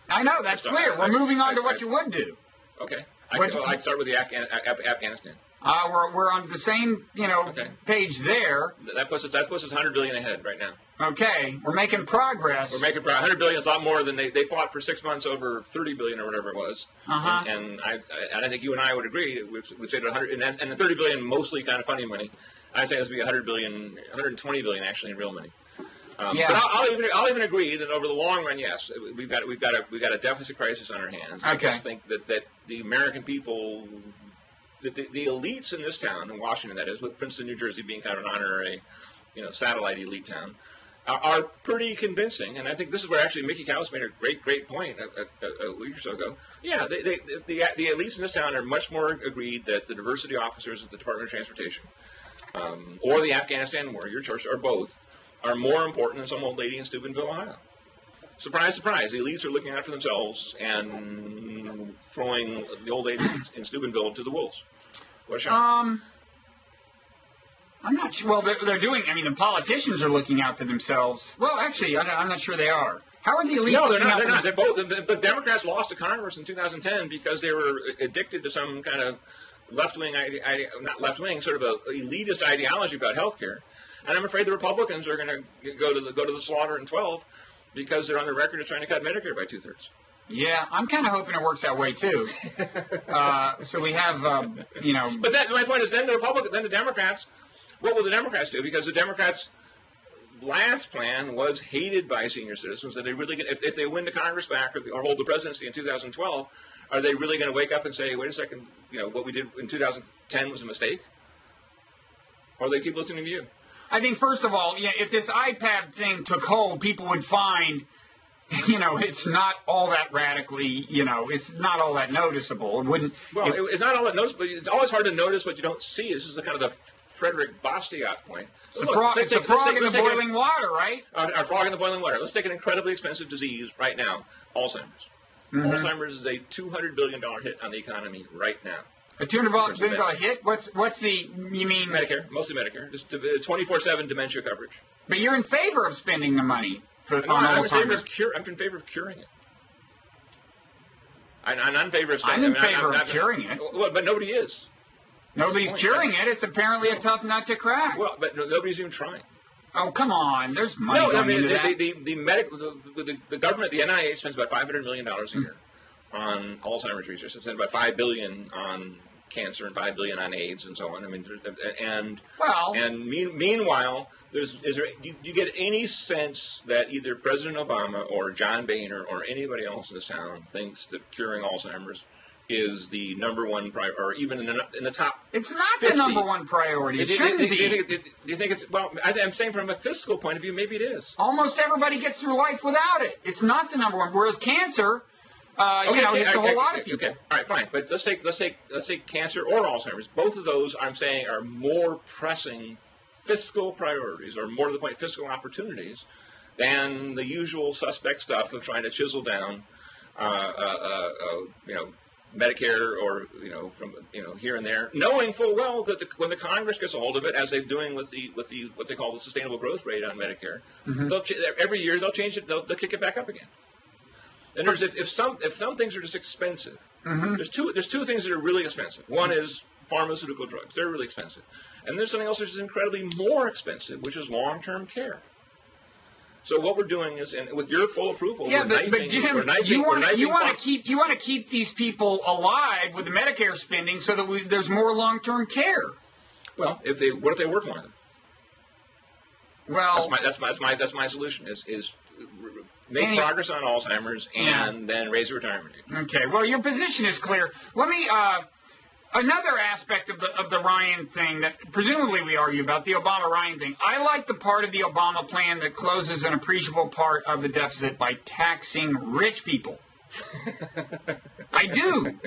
I know, that's clear. We're moving on to what you would do. Okay. I'd start with the Afghanistan. We're on the same, page there. That puts us $100 billion ahead right now. Okay, we're making progress. We're making progress. $100 billion is a lot more than they fought for 6 months over $30 billion or whatever it was. Uh-huh. And I think you and I would agree. We'd say to 100, and the $30 billion mostly kind of funny money. I'd say this would be $100 billion, $120 billion actually in real money. Yeah. But I'll even agree that over the long run, yes, we've got a deficit crisis on our hands. Okay. I just think that the American people, the elites in this town, in Washington, that is, with Princeton, New Jersey being kind of an honorary, satellite elite town, are pretty convincing. And I think this is where actually Mickey Kaus made a great point a week or so ago. Yeah, the elites in this town are much more agreed that the diversity officers at the Department of Transportation or the Afghanistan war, your choice, or both, are more important than some old lady in Steubenville, Ohio. Surprise, surprise. The elites are looking out for themselves and throwing the old lady in Steubenville to the wolves. What's your I'm not sure. Well, they're doing. I mean, the politicians are looking out for themselves. Well, actually, I'm not sure they are. How are the elites? No, they're not. They're not. They're both. But Democrats lost to Congress in 2010 because they were addicted to some kind of left-wing, not left-wing, sort of a elitist ideology about health care. And I'm afraid the Republicans are going to go to the slaughter in 12 because they're on the record of trying to cut Medicare by 2/3. Yeah, I'm kind of hoping it works that way too. So we have, But my point is, then the Democrats. What will the Democrats do? Because the Democrats' last plan was hated by senior citizens. That they really, if they win the Congress back or hold the presidency in 2012, are they really going to wake up and say, "Wait a second, what we did in 2010 was a mistake"? Or they keep listening to you? I think, first of all, if this iPad thing took hold, people would find, it's not all that radically, it's not all that noticeable. It wouldn't. Well, it's not all that noticeable. It's always hard to notice what you don't see. This is the kind of the Frederick Bastiat point. So it's a frog in the boiling water, right? Our frog in the boiling water. Let's take an incredibly expensive disease right now, Alzheimer's. Mm-hmm. Alzheimer's is a $200 billion hit on the economy right now. A $200 billion hit? What's you mean? Medicare, mostly Medicare. Just 24/7 dementia coverage. But you're in favor of spending the money on I'm Alzheimer's. I'm in favor of curing it. I'm not in favor of spending. I'm in favor of curing it. Well, but nobody is. Nobody's curing it. It's apparently a tough nut to crack. Well, but nobody's even trying. Oh, come on! There's money going into that. The government, the NIH, spends about $500 million a year on Alzheimer's research. It spends about $5 billion on cancer and $5 billion on AIDS and so on. I mean, meanwhile, do you get any sense that either President Obama or John Boehner or anybody else in this town thinks that curing Alzheimer's is the number one priority, or even in the top? It's not 50. the number one priority. It shouldn't be. Do you think it's, well, I'm saying from a fiscal point of view, maybe it is. Almost everybody gets through life without it. It's not the number one. Whereas cancer, it's a whole lot of people. Okay, all right, fine. But let's take cancer or Alzheimer's. Both of those, I'm saying, are more pressing fiscal priorities, or more to the point, fiscal opportunities, than the usual suspect stuff of trying to chisel down, Medicare, or from here and there, knowing full well that when the Congress gets a hold of it, as they're doing with the what they call the sustainable growth rate on Medicare, every year they'll change it, they'll kick it back up again. And if some things are just expensive, there's two things that are really expensive. One is pharmaceutical drugs; they're really expensive, and there's something else that's incredibly more expensive, which is long-term care. So what we're doing is, and with your full approval, but Jim, you want to keep these people alive with the Medicare spending so that there's more long-term care. Well, what if they work longer? Well, that's my solution is make progress on Alzheimer's and then raise the retirement age. Okay. Well, your position is clear. Let me. Another aspect of the Ryan thing that presumably we argue about, the Obama-Ryan thing, I like the part of the Obama plan that closes an appreciable part of the deficit by taxing rich people. I do.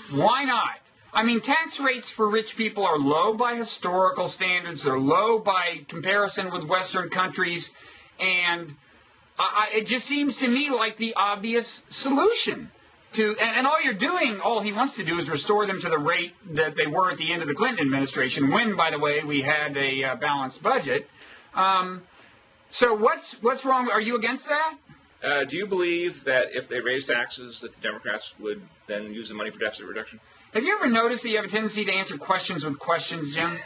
Why not? I mean, tax rates for rich people are low by historical standards. They're low by comparison with Western countries. And it just seems to me like the obvious solution. And all he wants to do is restore them to the rate that they were at the end of the Clinton administration, when, by the way, we had a balanced budget. So what's wrong? Are you against that? Do you believe that if they raise taxes, that the Democrats would then use the money for deficit reduction? Have you ever noticed that you have a tendency to answer questions with questions, Jim?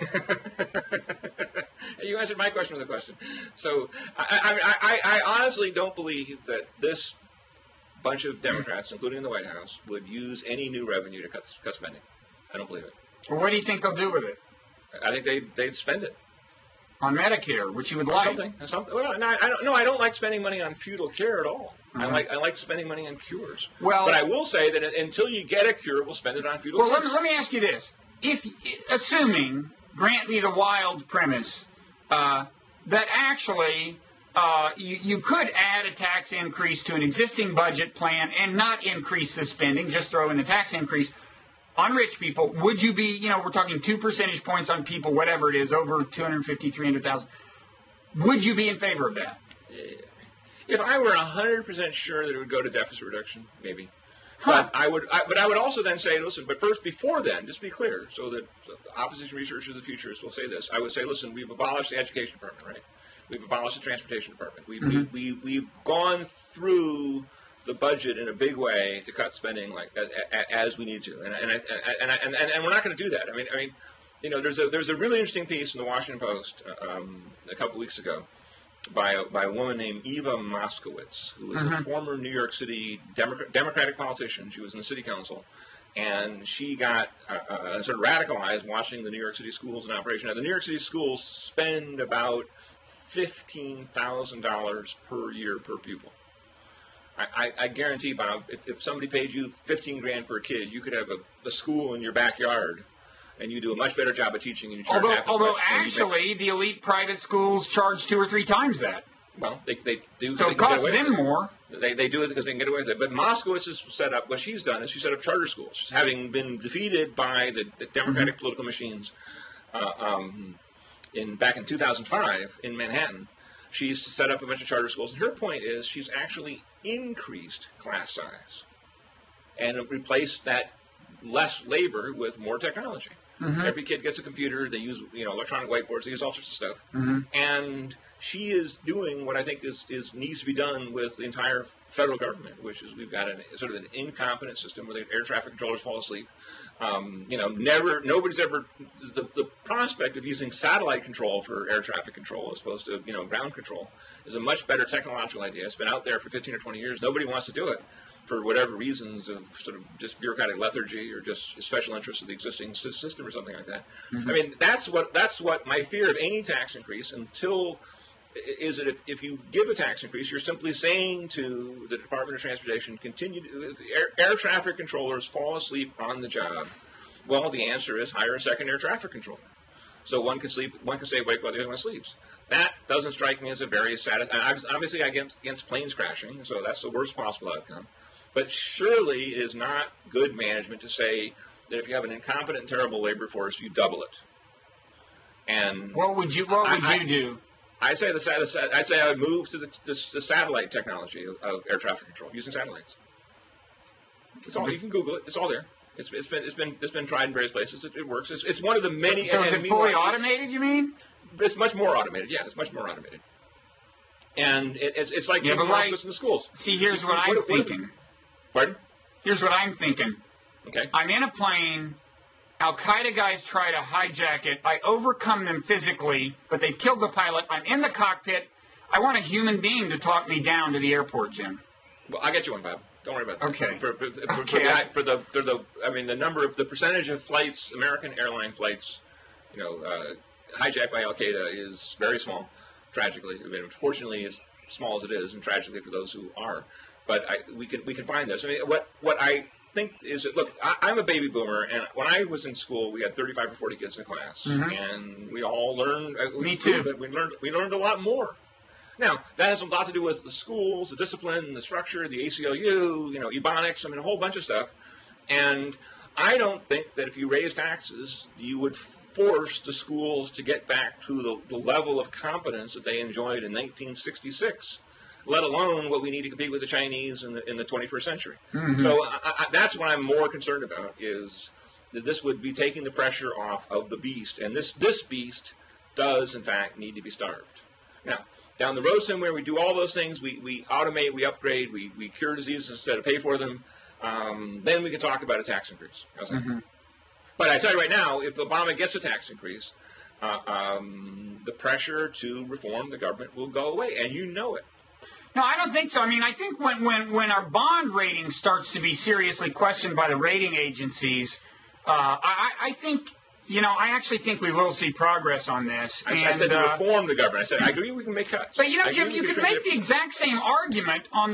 You answered my question with a question. So I honestly don't believe that this bunch of Democrats, including the White House, would use any new revenue to cut spending. I don't believe it. Well, what do you think they'll do with it? I think they'd spend it. On Medicare, which you would like. Something. Well, I don't like spending money on feudal care at all. Mm-hmm. I like spending money on cures. Well, but I will say that until you get a cure, we'll spend it on feudal care. Well, let me ask you this. Assuming, grant me the wild premise, that actually you could add a tax increase to an existing budget plan and not increase the spending, just throw in the tax increase on rich people, would you be, we're talking 2 percentage points on people, whatever it is, over 250, 300,000. Would you be in favor of that? If I were 100% sure that it would go to deficit reduction, maybe. Huh. But I would also then say, listen, but first, before then, just be clear, so that the opposition researchers of the futurists will say this. I would say, listen, we've abolished the education department, right? We've abolished the transportation department. We've gone through the budget in a big way to cut spending as we need to, and we're not going to do that. I mean, there's a really interesting piece in the Washington Post a couple weeks ago by a woman named Eva Moskowitz, who was a former New York City Democratic politician. She was in the city council, and she got sort of radicalized watching the New York City schools in operation. Now, the New York City schools spend about $15,000 per year per pupil. I guarantee, Bob, if somebody paid you $15,000 per kid, you could have a school in your backyard, and you do a much better job of teaching. And you charge half as much. Although actually, the elite private schools charge 2 or 3 times that. Well, they do. So it costs them more. They do it because they can get away with it. But Moskowitz has set up, what she's done is she set up charter schools, having been defeated by the Democratic political machines back in 2005 in Manhattan. She's set up a bunch of charter schools, and her point is she's actually increased class size and replaced that less labor with more technology. Mm-hmm. Every kid gets a computer. They use electronic whiteboards. They use all sorts of stuff. Mm-hmm. And she is doing what I think needs to be done with the entire federal government, which is we've got sort of an incompetent system where the air traffic controllers fall asleep. Nobody's ever the prospect of using satellite control for air traffic control as opposed to ground control is a much better technological idea. It's been out there for 15 or 20 years. Nobody wants to do it for whatever reasons of sort of just bureaucratic lethargy or just special interest of the existing system or something like that. Mm-hmm. I mean, that's what my fear of any tax increase is that if you give a tax increase, you're simply saying to the Department of Transportation, air traffic controllers fall asleep on the job. Well, the answer is hire a second air traffic controller. So one can stay awake while the other one sleeps. That doesn't strike me as a very obviously against planes crashing, so that's the worst possible outcome. But surely it is not good management to say that if you have an incompetent and terrible labor force, you double it. And what would you do? I say I would move to the satellite technology of air traffic control using satellites. It's all, you can Google it. It's all there. It's been tried in various places. It works. It's one of the many. So is it fully automated? You mean? It's much more automated. Yeah, it's much more automated. And it's like hospice in the schools. See, here's what I'm thinking. Pardon? Here's what I'm thinking. Okay. I'm in a plane. Al-Qaeda guys try to hijack it. I overcome them physically, but they've killed the pilot. I'm in the cockpit. I want a human being to talk me down to the airport, Jim. Well, I'll get you one, Bob. Don't worry about that. Okay. The percentage of flights, American airline flights, hijacked by Al-Qaeda is very small, tragically. I mean, fortunately, as small as it is, and tragically for those who are. but we can find this. I mean, what I think is that, look, I'm a baby boomer, and when I was in school, we had 35 or 40 kids in a class, and we all learned. Me too. We learned a lot more. Now, that has a lot to do with the schools, the discipline, the structure, the ACLU, Ebonics, a whole bunch of stuff. And I don't think that if you raise taxes, you would force the schools to get back to the level of competence that they enjoyed in 1966, let alone what we need to compete with the Chinese in the 21st century. So that's what I'm more concerned about, is that this would be taking the pressure off of the beast. And this beast does, in fact, need to be starved. Now, down the road somewhere, we do all those things. We automate, we upgrade, we cure diseases instead of pay for them. Then we can talk about a tax increase. But I tell you right now, if Obama gets a tax increase, the pressure to reform the government will go away, and you know it. No, I don't think so. I mean, I think when our bond rating starts to be seriously questioned by the rating agencies, I think, I actually think we will see progress on this. I said to reform the government. I said, I agree we can make cuts. But, Jim, you could make the exact same argument on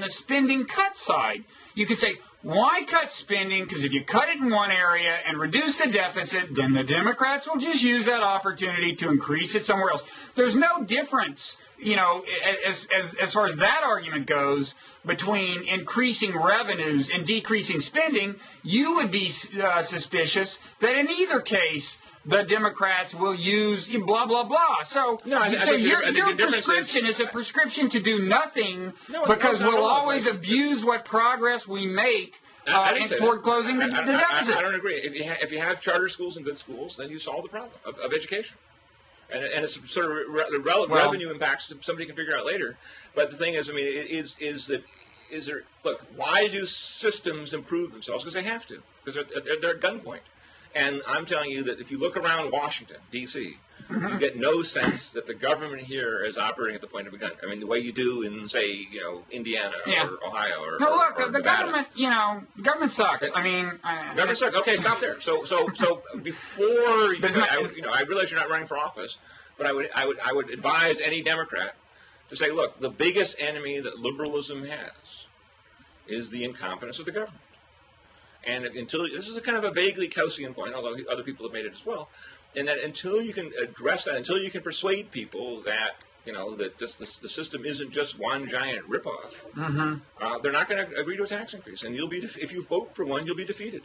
the spending cut side. You could say, why cut spending? Because if you cut it in one area and reduce the deficit, then the Democrats will just use that opportunity to increase it somewhere else. There's no difference, as far as that argument goes, between increasing revenues and decreasing spending. You would be suspicious that in either case, the Democrats will use blah, blah, blah. So, your prescription is a prescription to do nothing because we'll always abuse what progress we make toward closing the deficit. I don't agree. If you have charter schools and good schools, then you solve the problem of education. And it's sort of revenue impacts somebody can figure out later. But the thing is, look, why do systems improve themselves? Because they have to. Because they're at gunpoint. And I'm telling you that if you look around Washington, D.C., you get no sense that the government here is operating at the point of a gun. I mean, the way you do in, say, Indiana or Ohio or no, look, or the Nevada. Government sucks. I mean, government sucks. Okay, stop there. So before I realize you're not running for office, but I would advise any Democrat to say, look, the biggest enemy that liberalism has is the incompetence of the government. And this is a kind of a vaguely Kausian point, although other people have made it as well, and that until you can address that, until you can persuade people that that the system isn't just one giant ripoff, they're not going to agree to a tax increase, and if you vote for one, you'll be defeated.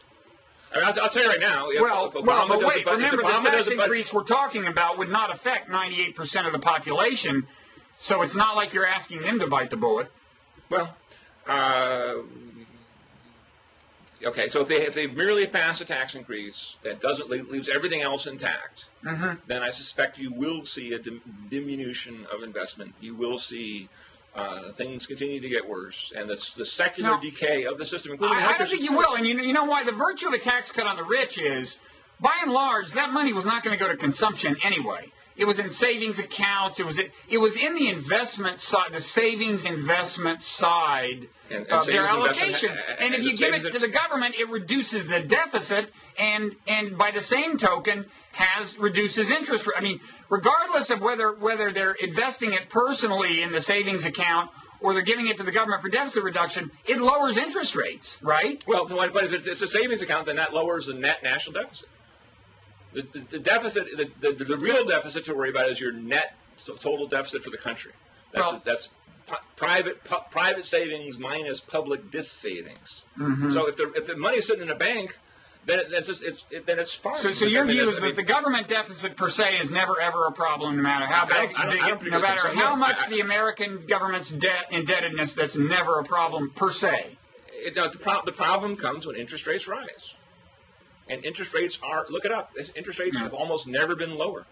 I mean, I'll tell you right now. If Obama remember the tax increase we're talking about would not affect 98% of the population, so it's not like you're asking them to bite the bullet. Well. Okay, so if they merely pass a tax increase that leaves everything else intact, then I suspect you will see a diminution of investment. You will see things continue to get worse, and the secular decay of the system, including the healthcare system. I don't think you will, and you know why? The virtue of a tax cut on the rich is, by and large, that money was not going to go to consumption anyway. It was in savings accounts. It was in the investment side, the savings investment side of their allocation. And if you give it to the government, it reduces the deficit, and by the same token, reduces interest. I mean, regardless of whether they're investing it personally in the savings account or they're giving it to the government for deficit reduction, it lowers interest rates, right? Well, but if it's a savings account, then that lowers the net national deficit. The deficit, the real deficit to worry about is your net total deficit for the country. That's private savings minus public savings. So if the money is sitting in a bank, then it's fine. So your view is that the government deficit per se is never ever a problem, no matter how big, no matter how much the American government's indebtedness. That's never a problem per se. The problem comes when interest rates rise. And interest rates look it up, interest rates have almost never been lower.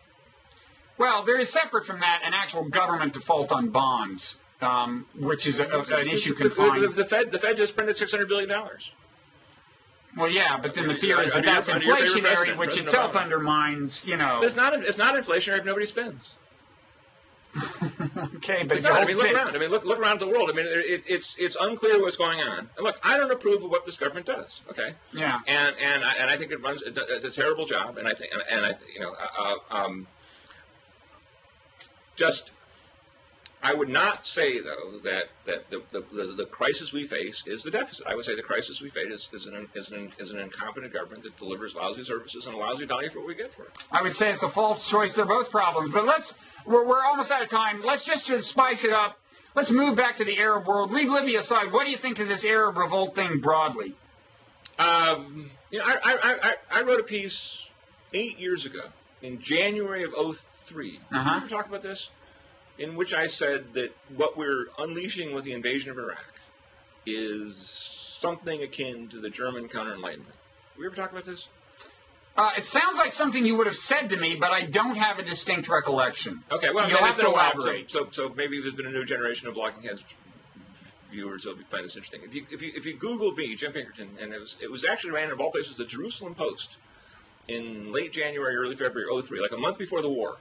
Well, there is separate from that an actual government default on bonds, which is an issue confined. The Fed just printed $600 billion. Well, yeah, but then the fear is that's inflationary, which itself undermines, It's not inflationary if nobody spends. Okay, but look around. Look around the world. It's unclear what's going on. And look, I don't approve of what this government does. Okay. Yeah. And I think it's a terrible job. And I think just I would not say, though, that the crisis we face is the deficit. I would say the crisis we face is an incompetent government that delivers lousy services and a lousy value for what we get for it. I would say it's a false choice. They're both problems. But we're almost out of time. Let's just to spice it up. Let's move back to the Arab world. Leave Libya aside. What do you think of this Arab revolt thing broadly? I wrote a piece 8 years ago in January of 2003. Did we ever talk about this? In which I said that what we're unleashing with the invasion of Iraq is something akin to the German counter-enlightenment. Did we ever talk about this? It sounds like something you would have said to me, but I don't have a distinct recollection. Okay, well, you'll have to elaborate. So maybe there's been a new generation of Blocking Heads viewers who'll find this interesting. If you Google me, Jim Pinkerton, and it was actually ran of all places, the Jerusalem Post, in late January, early February 2003, like a month before the war.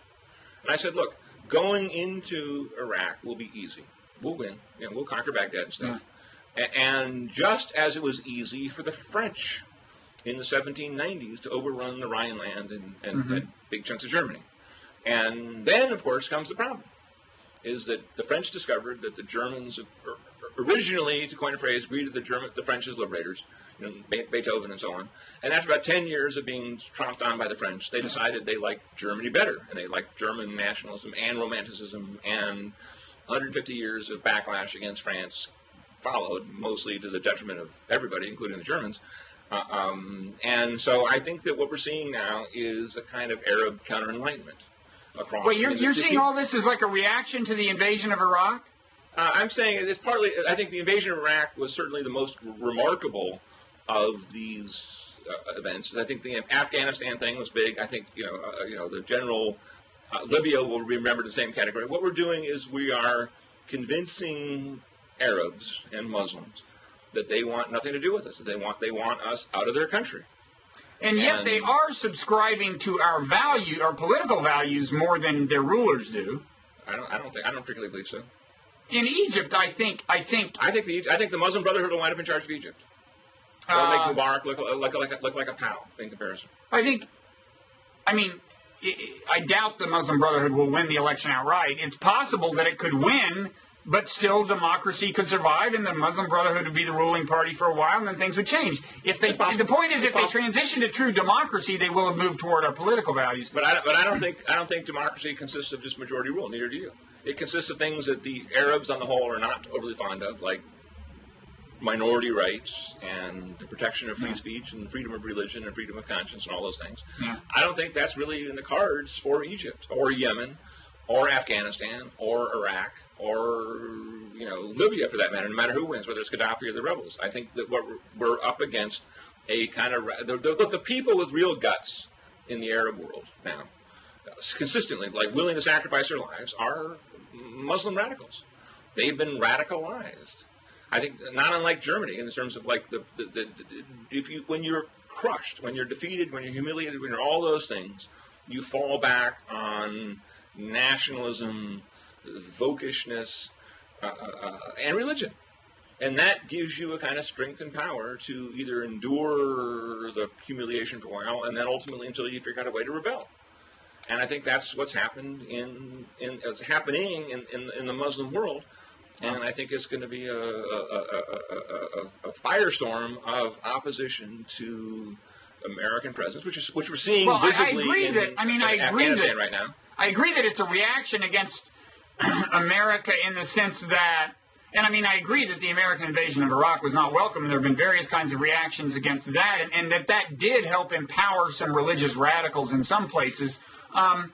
And I said, look, going into Iraq will be easy. We'll win. We'll conquer Baghdad and stuff. Yeah. And just as it was easy for the French in the 1790s to overrun the Rhineland and big chunks of Germany. And then, of course, comes the problem, is that the French discovered that the Germans originally, to coin a phrase, greeted the French as liberators, Beethoven and so on. And after about 10 years of being tromped on by the French, they decided they liked Germany better, and they liked German nationalism and romanticism, and 150 years of backlash against France followed, mostly to the detriment of everybody, including the Germans. And so I think that what we're seeing now is a kind of Arab counter-enlightenment across. Well, you're seeing all this as like a reaction to the invasion of Iraq? I'm saying it's partly. I think the invasion of Iraq was certainly the most remarkable of these events. I think the Afghanistan thing was big. I think the general Libya will be remembered in the same category. What we're doing is we are convincing Arabs and Muslims that they want nothing to do with us. That they want us out of their country. And yet they are subscribing to our political values, more than their rulers do. I don't particularly believe so. In Egypt, I think the Muslim Brotherhood will wind up in charge of Egypt. They'll make Mubarak look like a pal in comparison. I doubt the Muslim Brotherhood will win the election outright. It's possible that it could win, but still democracy could survive, and the Muslim Brotherhood would be the ruling party for a while, and then things would change. The point is, if they transition to true democracy, they will have moved toward our political values. But I don't think democracy consists of just majority rule. Neither do you. It consists of things that the Arabs on the whole are not overly fond of, like minority rights and the protection of free speech and freedom of religion and freedom of conscience and all those things. Yeah. I don't think that's really in the cards for Egypt or Yemen or Afghanistan or Iraq or Libya, for that matter, no matter who wins, whether it's Gaddafi or the rebels. I think that what we're up against a kind of the people with real guts in the Arab world now, consistently, like willing to sacrifice their lives, are Muslim radicals. They've been radicalized. I think not unlike Germany in terms of like when you're crushed, when you're defeated, when you're humiliated, when you're all those things, you fall back on nationalism, vokishness, and religion. And that gives you a kind of strength and power to either endure the humiliation for a while and then ultimately until you figure out a way to rebel. And I think that's what's happened happening in the Muslim world. And I think it's going to be a firestorm of opposition to American presence, which we're seeing visibly in Afghanistan right now. I agree that it's a reaction against America in the sense that, and I agree that the American invasion of Iraq was not welcome. There have been various kinds of reactions against that, and that did help empower some religious radicals in some places. And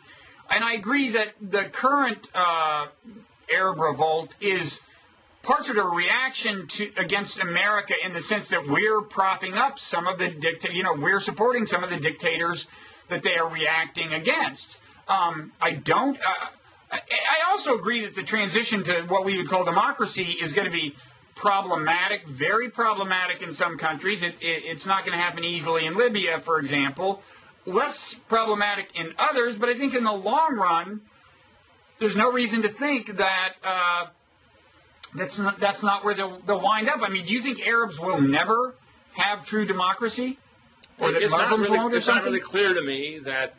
I agree that the current Arab revolt is part of a reaction against America in the sense that we're propping up some of the we're supporting some of the dictators that they are reacting against. I also agree that the transition to what we would call democracy is going to be problematic, very problematic in some countries. It's not going to happen easily in Libya, for example. Less problematic in others, but I think in the long run, there's no reason to think that that's not where they'll wind up. Do you think Arabs will never have true democracy? Or that Muslims won't? It's not really clear to me that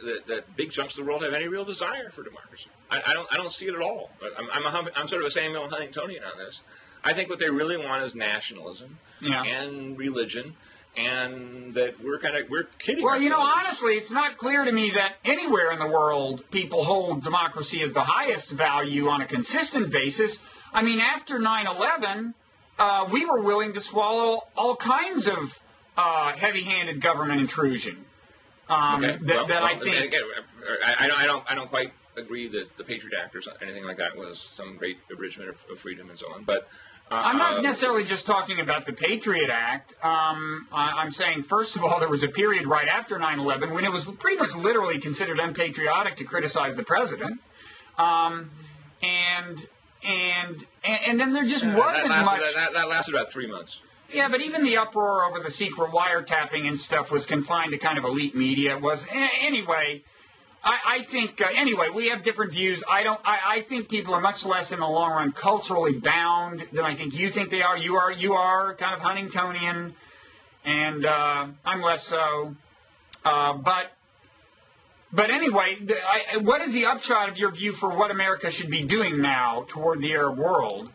that big chunks of the world have any real desire for democracy. I don't see it at all. I'm sort of a Samuel Huntingtonian on this. I think what they really want is nationalism and religion, and that we're kidding ourselves. Honestly, it's not clear to me that anywhere in the world people hold democracy as the highest value on a consistent basis. I mean, after 9/11, we were willing to swallow all kinds of heavy-handed government intrusion. I don't quite agree that the Patriot Act or anything like that was some great abridgment of freedom and so on. But I'm not necessarily just talking about the Patriot Act. I'm saying, first of all, there was a period right after 9/11 when it was pretty much literally considered unpatriotic to criticize the president. And then there just wasn't much. That lasted about 3 months. Yeah, but even the uproar over the secret wiretapping and stuff was confined to kind of elite media. It was anyway. I think we have different views. I think people are much less in the long run culturally bound than I think you think they are. You are kind of Huntingtonian, and I'm less so. But anyway, what is the upshot of your view for what America should be doing now toward the Arab world?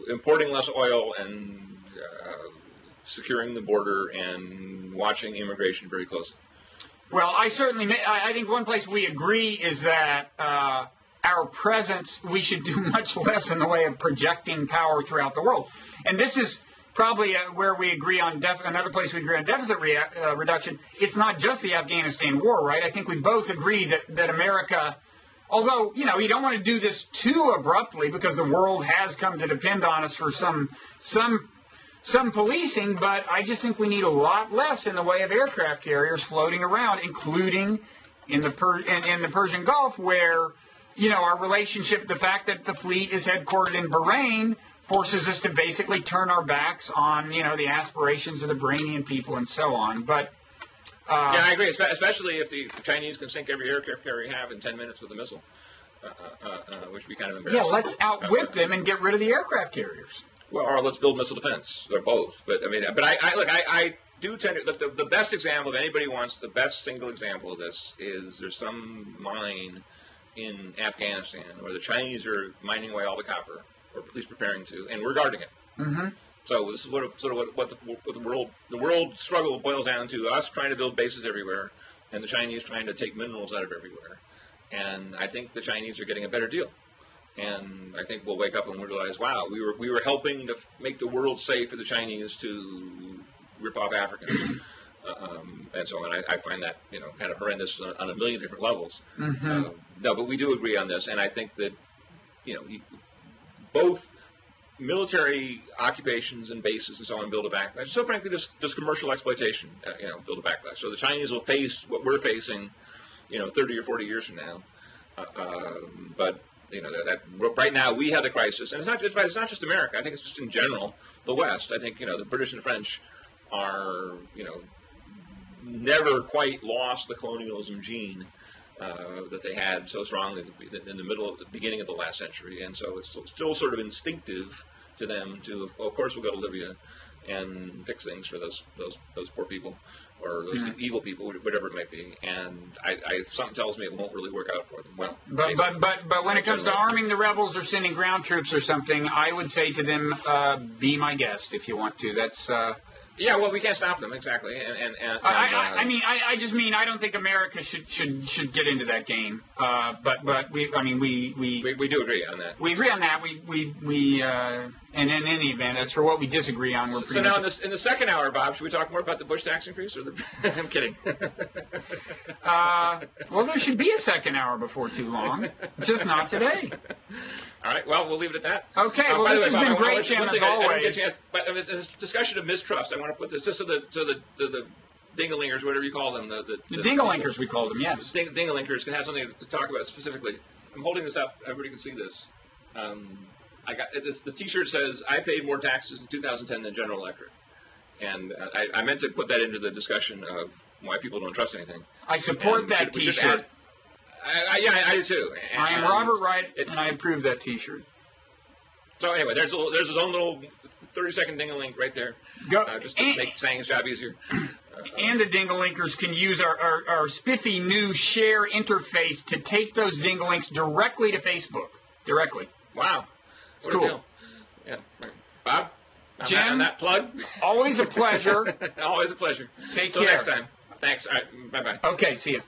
Importing less oil and securing the border and watching immigration very closely. Well, I think one place we agree is that our presence, we should do much less in the way of projecting power throughout the world. And this is probably where we agree on another place we agree on deficit reduction. It's not just the Afghanistan war, right? I think we both agree that America, although, you don't want to do this too abruptly because the world has come to depend on us for some policing, but I just think we need a lot less in the way of aircraft carriers floating around, including in the Persian Gulf, where, our relationship, the fact that the fleet is headquartered in Bahrain, forces us to basically turn our backs on, the aspirations of the Bahrainian people and so on. But I agree, especially if the Chinese can sink every aircraft carrier we have in 10 minutes with a missile, which would be kind of embarrassing. Yeah, let's outwit them and get rid of the aircraft carriers. Well, or let's build missile defense, or both. But I do tend to look. The best example, if anybody wants the best single example of this, is there's some mine in Afghanistan where the Chinese are mining away all the copper, or at least preparing to, and we're guarding it. Mm-hmm. So this is what the world struggle boils down to: us trying to build bases everywhere, and the Chinese trying to take minerals out of everywhere. And I think the Chinese are getting a better deal. And I think we'll wake up and realize, wow, we were helping to make the world safe for the Chinese to rip off Africans, and so on. I find that kind of horrendous on a million different levels. Mm-hmm. No, but we do agree on this, and I think that both military occupations and bases and so on build a backlash. So frankly, just commercial exploitation, build a backlash. So the Chinese will face what we're facing, 30 or 40 years from now, but. That right now we have the crisis, and it's not just America. I think it's just in general the West. I think the British and French are never quite lost the colonialism gene that they had so strongly in the beginning of the last century, and so it's still sort of instinctive to them to, of course, we'll go to Libya and fix things for those poor people or those evil people, whatever it might be. And something tells me it won't really work out for them. Well, but when it comes to arming the rebels or sending ground troops or something, I would say to them, be my guest if you want to. That's yeah. Well, we can't stop them exactly. I just mean I don't think America should get into that game. But we do agree on that. We agree on that. We and in any event, as for what we disagree on, we're so now in the second hour, Bob, should we talk more about the Bush tax increase or I'm kidding. Well, there should be a second hour before too long, just not today. All right. Well, we'll leave it at that. Okay. Well, this has been great, Jim, as always. But in this discussion of mistrust, I want to put this just to the dingalingers, whatever you call them. The dingalinkers, we call them, yes. Dingalinkers can have something to talk about specifically. I'm holding this up. Everybody can see this. I got this. The T-shirt says, "I paid more taxes in 2010 than General Electric," and I meant to put that into the discussion of why people don't trust anything. I support that T-shirt. I do too. I am Robert Wright, and I approve that T-shirt. So anyway, there's his own little 30-second ding-a-link right there, Go, just to make saying his job easier. and the Dingle-Linkers can use our spiffy new share interface to take those Dingle-Links directly to Facebook. Directly. Wow. It's What cool. a deal. Yeah. Right. Bob? Jen? On that plug? Always a pleasure. Always a pleasure. Take Till care. next time. Thanks. All right. Bye-bye. Okay, see ya.